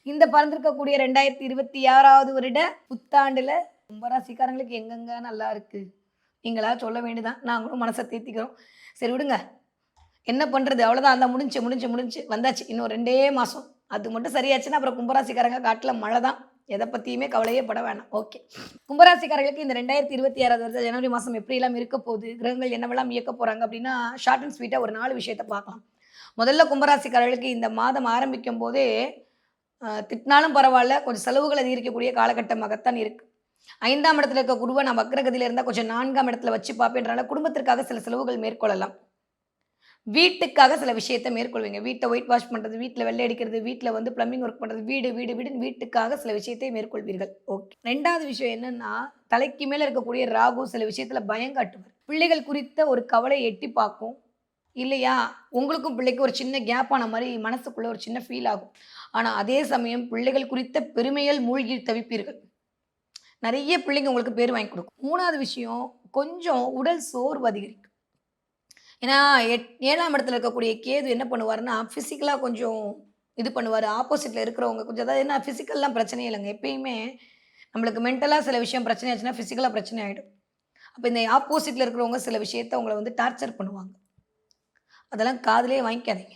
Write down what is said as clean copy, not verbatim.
இந்த பறந்திருக்கக்கூடிய 2026வது வருட புத்தாண்டுல கும்பராசிக்காரங்களுக்கு எங்கெங்க நல்லா இருக்கு? நீங்களா சொல்ல வேண்டியதான். நாங்களும் மனச தேத்திக்கிறோம். சரி விடுங்க. என்ன பண்றது? அவ்வளோதான். அதான் முடிஞ்சுச்சு. வந்தாச்சு. இன்னும் 2டே மாசம். அது மட்டும் சரியாச்சுன்னா, அப்புறம் கும்பராசிக்காரங்க காட்டுல மழை தான். எத பத்தியுமே கவலையே பட வேணாம். ஓகே. கும்பராசிக்காரர்களுக்கு இந்த 2026வது வருடம் ஜனவரி மாசம் எப்படிலாம் இருக்க போகுது? கிரகங்கள் என்னவெல்லாம் இயக்க போறாங்க அப்படின்னா, ஷார்ட் அண்ட் ஸ்வீட்டா ஒரு 4 விஷயத்த பார்க்கலாம். முதல்ல கும்பராசிக்காரர்களுக்கு இந்த மாதம் ஆரம்பிக்கும்போதே, திட்டினாலும் பரவால்ல, கொஞ்சம் செலவுகள் அதிகரிக்கக்கூடிய காலகட்டமாகத்தான் இருக்கு. 5ஆம் இடத்துல இருக்க குருவ நான் வக்ரகதியில இருந்தா கொஞ்சம் 4ஆம் இடத்துல வச்சு பார்ப்பேன்றனால, குடும்பத்திற்காக சில செலவுகள் மேற்கொள்ளலாம். வீட்டுக்காக சில விஷயத்த மேற்கொள்வீங்க. வீட்ட ஒயிட் வாஷ் பண்றது, வீட்ல வெள்ளை அடிக்கிறது, வீட்ல வந்து பிளம்பிங் ஒர்க் பண்றது, வீடுன்னு வீட்டுக்காக சில விஷயத்தை மேற்கொள்வீர்கள். ஓகே. 2வது விஷயம் என்னன்னா, தலைக்கு மேல இருக்கக்கூடிய ராகு சில விஷயத்துல பயங்காட்டுவார். பிள்ளைகள் குறித்த ஒரு கவலை எட்டி பார்க்கும். இல்லையா? உங்களுக்கும் பிள்ளைக்கும் ஒரு சின்ன கேப் ஆன மாரி மனசுக்குள்ள ஒரு சின்ன ஃபீல் ஆகும். ஆனா, அதே சமயம் பிள்ளைகள் குறித்த பெருமையில் மூழ்கி தவிப்பீர்கள். நெறைய பிள்ளைங்க உங்களுக்கு பேர் வாங்கி குடுக்கும். 3வது விஷயம், கொஞ்சம் உடல் சோர்வு அதிகரிக்கும். ஏன்னா, 7ஆம் இடத்துல இருக்கக்கூடிய கேது என்ன பண்ணுவாருன்னா, பிசிக்கலா கொஞ்சம் இது பண்ணுவாரு. ஆப்போசிட்ல இருக்கிறவங்க கொஞ்சம் அதாவது என்ன பிசிக்கல்லாம் பிரச்சனையே இல்லங்க. எப்பயுமே நம்மளுக்கு மென்டலா சில விஷயம் பிரச்சனை ஆச்சுன்னா, பிசிக்கலா பிரச்சனை ஆயிடும். அப்ப இந்த ஆப்போசிட்ல இருக்கிறவங்க சில விஷயத்த உங்கள வந்து டார்ச்சர் பண்ணுவாங்க. அதெல்லாம் காதுலயே வாங்கிக்காதீங்க.